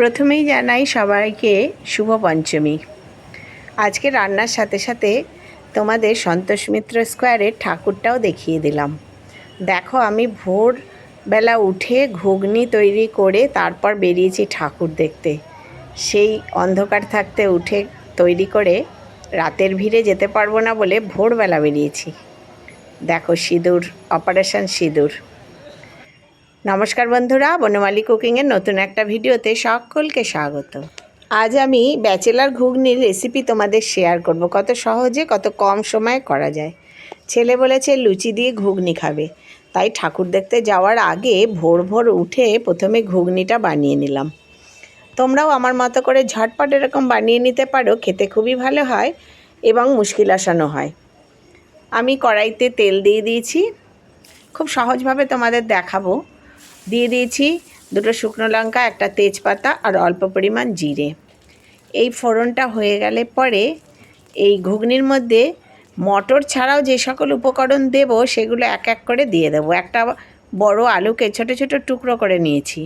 প্রথমেই জানাই সবাইকে শুভ পঞ্চমী। আজকে রান্নার সাথে সাথে তোমাদের সন্তোষ মিত্র স্কোয়ারের ঠাকুরটাও দেখিয়ে দিলাম। দেখো, আমি ভোরবেলা উঠে ঘুগনি তৈরি করে তারপর বেরিয়েছি ঠাকুর দেখতে। সেই অন্ধকার থাকতে উঠে তৈরি করে রাতের ভিড়ে যেতে পারবো না বলে ভোরবেলা বেরিয়েছি। দেখো, সিঁদুর, অপারেশন সিঁদুর। নমস্কার বন্ধুরা, বনমালী কুকিংয়ের নতুন একটা ভিডিওতে সকলকে স্বাগত। আজ আমি ব্যাচেলার ঘুগনির রেসিপি তোমাদের শেয়ার করব। কত সহজে, কত কম সময়ে করা যায়। ছেলে বলেছে লুচি দিয়ে ঘুগনি খাবে, তাই ঠাকুর দেখতে যাওয়ার আগে ভোর ভোর উঠে প্রথমে ঘুগনিটা বানিয়ে নিলাম। তোমরাও আমার মতো করে ঝটপট এরকম বানিয়ে নিতে পারো, খেতে খুবই ভালো হয় এবং মুশকিল আসানো হয়। আমি কড়াইতে তেল দিয়ে দিয়েছি, খুব সহজভাবে তোমাদের দেখাবো। দিয়ে দিয়েছি দুটো শুকনো লঙ্কা, একটা তেজপাতা আর অল্প পরিমাণ জিরে। এই ফোড়নটা হয়ে গেলে পরে এই ঘুগনির মধ্যে মটর ছাড়াও যে সকল উপকরণ দেব সেগুলো এক এক করে দিয়ে দেবো। একটা বড় আলুকে ছোট ছোট টুকরো করে নিয়েছি,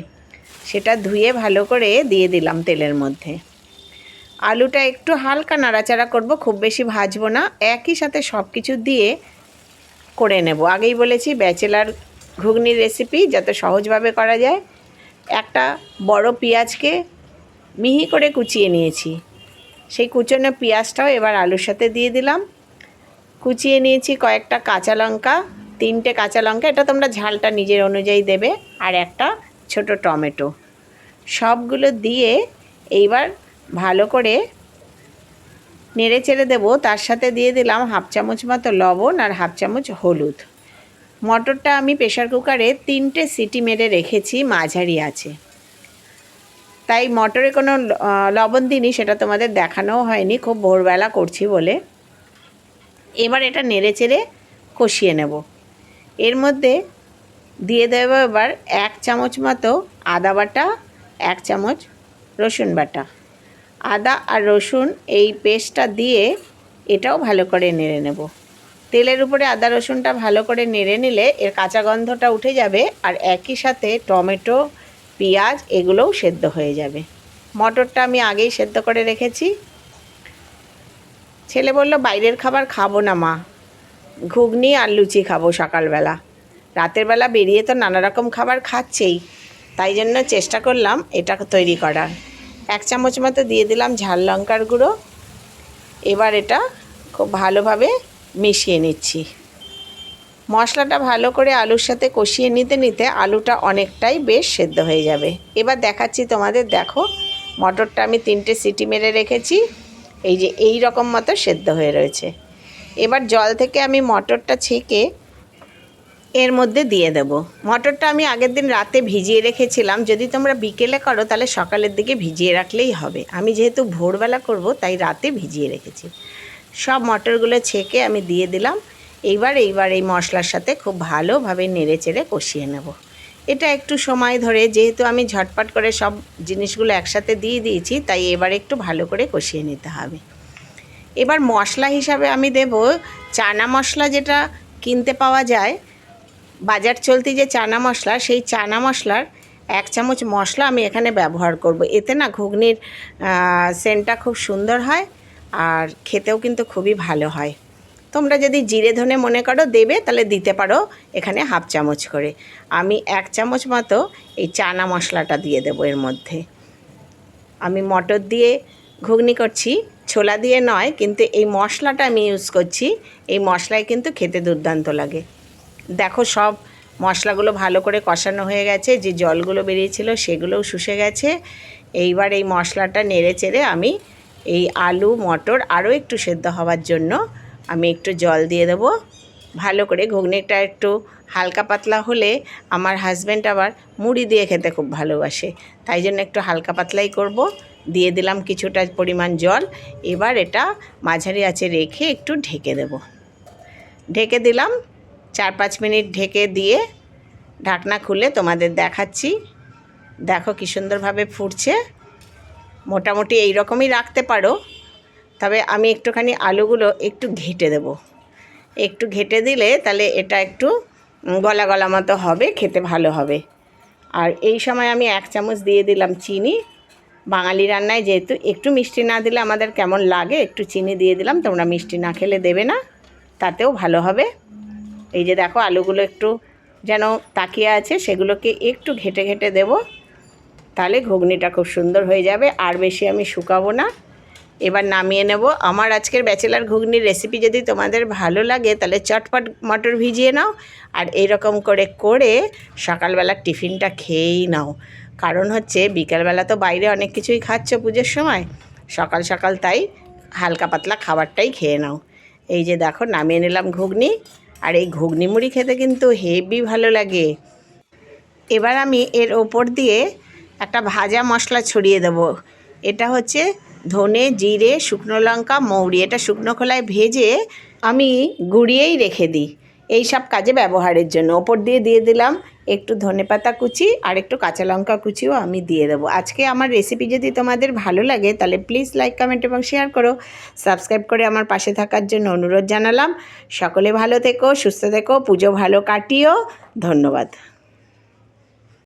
সেটা ধুয়ে ভালো করে দিয়ে দিলাম তেলের মধ্যে। আলুটা একটু হালকা নাড়াচাড়া করব, খুব বেশি ভাজবো না, একই সাথে সব কিছু দিয়ে করে নেব। আগেই বলেছি ব্যাচেলার ঘুগনির রেসিপি যাতে সহজভাবে করা যায়। একটা বড় পেঁয়াজকে মিহি করে কুচিয়ে নিয়েছি, সেই কুচনো পেঁয়াজটাও এবার আলুর সাথে দিয়ে দিলাম। কুচিয়ে নিয়েছি কয়েকটা কাঁচা লঙ্কা, 3টে কাঁচা লঙ্কা, এটা তোমরা ঝালটা নিজের অনুযায়ী দেবে, আর একটা ছোট টমেটো। সবগুলো দিয়ে এইবার ভালো করে নেড়ে চেড়ে দেবো। তার সাথে দিয়ে দিলাম হাফ চামচ মতো লবণ আর হাফ চামচ হলুদ। মটরটা আমি প্রেশার কুকারে 3টে সিটি মেরে রেখেছি, মাঝারি আছে, তাই মটরে কোনো লবণ দিইনি, সেটা তোমাদের দেখানোও হয়নি, খুব ভোরবেলা করছি বলে। এবার এটা নেড়ে চেড়ে কষিয়ে নেব। এর মধ্যে দিয়ে দেব এবার 1 চামচ মতো আদা বাটা, 1 চামচ রসুন বাটা। আদা আর রসুন এই পেস্টটা দিয়ে এটাও ভালো করে নেড়ে নেব। তেলের উপরে আদা রসুনটা ভালো করে নেড়ে নিলে এর কাঁচা গন্ধটা উঠে যাবে, আর একই সাথে টমেটো, পেঁয়াজ এগুলোও সেদ্ধ হয়ে যাবে। মটরটা আমি আগেই সেদ্ধ করে রেখেছি। ছেলে বলল বাইরের খাবার খাবো না মা, ঘুগনি আর লুচি খাবো সকালবেলা। রাতের বেলা বেরিয়ে তো নানা রকম খাবার খাচ্ছেই, তাই জন্য চেষ্টা করলাম এটা তৈরি করার। 1 চামচ মতো দিয়ে দিলাম ঝাল লঙ্কার গুঁড়ো। এবার এটা খুব ভালোভাবে মিশিয়ে নিচ্ছি। মশলাটা ভালো করে আলুর সাথে কষিয়ে নিতে নিতে আলুটা অনেকটাই বেশ সেদ্ধ হয়ে যাবে। এবার দেখাচ্ছি তোমাদের, দেখো মটরটা আমি 3টে সিটি মেরে রেখেছি, এই যে এই রকম মতো সেদ্ধ হয়ে রয়েছে। এবার জল থেকে আমি মটরটা ছেঁকে এর মধ্যে দিয়ে দেব। মটরটা আমি আগের দিন রাতে ভিজিয়ে রেখেছিলাম, যদি তোমরা বিকেলে করো তাহলে সকালের দিকে ভিজিয়ে রাখলেই হবে। আমি যেহেতু ভোরবেলা করব তাই রাতে ভিজিয়ে রেখেছি। সব মটরগুলো ছেঁকে আমি দিয়ে দিলাম। এইবার এই মশলার সাথে খুব ভালোভাবে নেড়ে চেড়ে কষিয়ে নেব। এটা একটু সময় ধরে, যেহেতু আমি ঝটপট করে সব জিনিসগুলো একসাথে দিয়ে দিয়েছি, তাই এবার একটু ভালো করে কষিয়ে নিতে হবে। এবার মশলা হিসাবে আমি দেব চানা মশলা, যেটা কিনতে পাওয়া যায়, বাজার চলতি যে চানা মশলা, সেই চানা মশলার 1 চামচ মশলা আমি এখানে ব্যবহার করব। এতে না ঘুগনির সেন্টটা খুব সুন্দর হয়, আর খেতেও কিন্তু খুবই ভালো হয়। তোমরা যদি জিরে ধনে মনে করো দেবে তাহলে দিতে পারো এখানে হাফ চামচ করে। আমি 1 চামচ মতো এই চানা মশলাটা দিয়ে দেবো এর মধ্যে। আমি মটর দিয়ে ঘুগনি করছি, ছোলা দিয়ে নয়, কিন্তু এই মশলাটা আমি ইউজ করছি। এই মশলায় কিন্তু খেতে দুর্দান্ত লাগে। দেখো, সব মশলাগুলো ভালো করে কষানো হয়ে গেছে, যে জলগুলো বেরিয়েছিল সেগুলোও শুষে গেছে। এইবার এই মশলাটা নেড়ে চেড়ে আমি এই আলু মটর আরও একটু সেদ্ধ হওয়ার জন্য আমি একটু জল দিয়ে দেবো ভালো করে। ঘুগনিটা একটু হালকা পাতলা হলে আমার হাজব্যান্ড আবার মুড়ি দিয়ে খেতে খুব ভালোবাসে, তাই জন্য একটু হালকা পাতলাই করব। দিয়ে দিলাম কিছুটা পরিমাণ জল। এবার এটা মাঝারি আঁচে রেখে একটু ঢেকে দেব। ঢেকে দিলাম, 4-5 মিনিট ঢেকে দিয়ে ঢাকনা খুলে তোমাদের দেখাচ্ছি। দেখো কি সুন্দরভাবে ফুটছে। মোটামুটি এই রকমই রাখতে পারো, তবে আমি একটুখানি আলুগুলো একটু ঘেঁটে দেব। একটু ঘেঁটে দিলে তাহলে এটা একটু গলা গলা মতো হবে, খেতে ভালো হবে। আর এই সময় আমি 1 চামচ দিয়ে দিলাম চিনি, বাঙালি রান্নায় যেহেতু একটু মিষ্টি না দিলে আমাদের কেমন লাগে, একটু চিনি দিয়ে দিলাম। তোমরা মিষ্টি না খেলে দেবে না, তাতেও ভালো হবে। এই যে দেখো আলুগুলো একটু যেন তাকিয়ে আছে, সেগুলোকে একটু ঘেটে ঘেটে দেবো, তাহলে ঘুগনিটা খুব সুন্দর হয়ে যাবে। আর বেশি আমি শুকাবো না। এবার নামিয়ে নেব। আমার আজকের ব্যাচেলার ঘুগনির রেসিপি যদি তোমাদের ভালো লাগে তাহলে চটপট মটর ভিজিয়ে নাও, আর এইরকম করে করে সকালবেলার টিফিনটা খেয়েই নাও। কারণ হচ্ছে বিকেলবেলা তো বাইরে অনেক কিছুই খাচ্ছ পুজোর সময়, সকাল সকাল তাই হালকা পাতলা খাবারটাই খেয়ে নাও। এই যে দেখো নামিয়ে নিলাম ঘুগনি, আর এই ঘুগনি মুড়ি খেতে কিন্তু হেভি ভালো লাগে। এবার আমি এর ওপর দিয়ে একটা ভাজা মশলা ছড়িয়ে দেবো। এটা হচ্ছে ধনে, জিরে, শুকনো লঙ্কা, মৌরি। এটা শুকনো খোলায় ভেজে আমি গুঁড়িয়েই রেখে দিই এই সব কাজে ব্যবহারের জন্য। ওপর দিয়ে দিয়ে দিলাম একটু ধনেপাতা কুচি, আর একটু কাঁচা লঙ্কা কুচিও আমি দিয়ে দেবো। আজকে আমার রেসিপি যদি তোমাদের ভালো লাগে তাহলে প্লিজ লাইক, কমেন্ট এবং শেয়ার করো। সাবস্ক্রাইব করে আমার পাশে থাকার জন্য অনুরোধ জানালাম। সকলে ভালো থেকো, সুস্থ থেকো, পুজো ভালো কাটিও। ধন্যবাদ।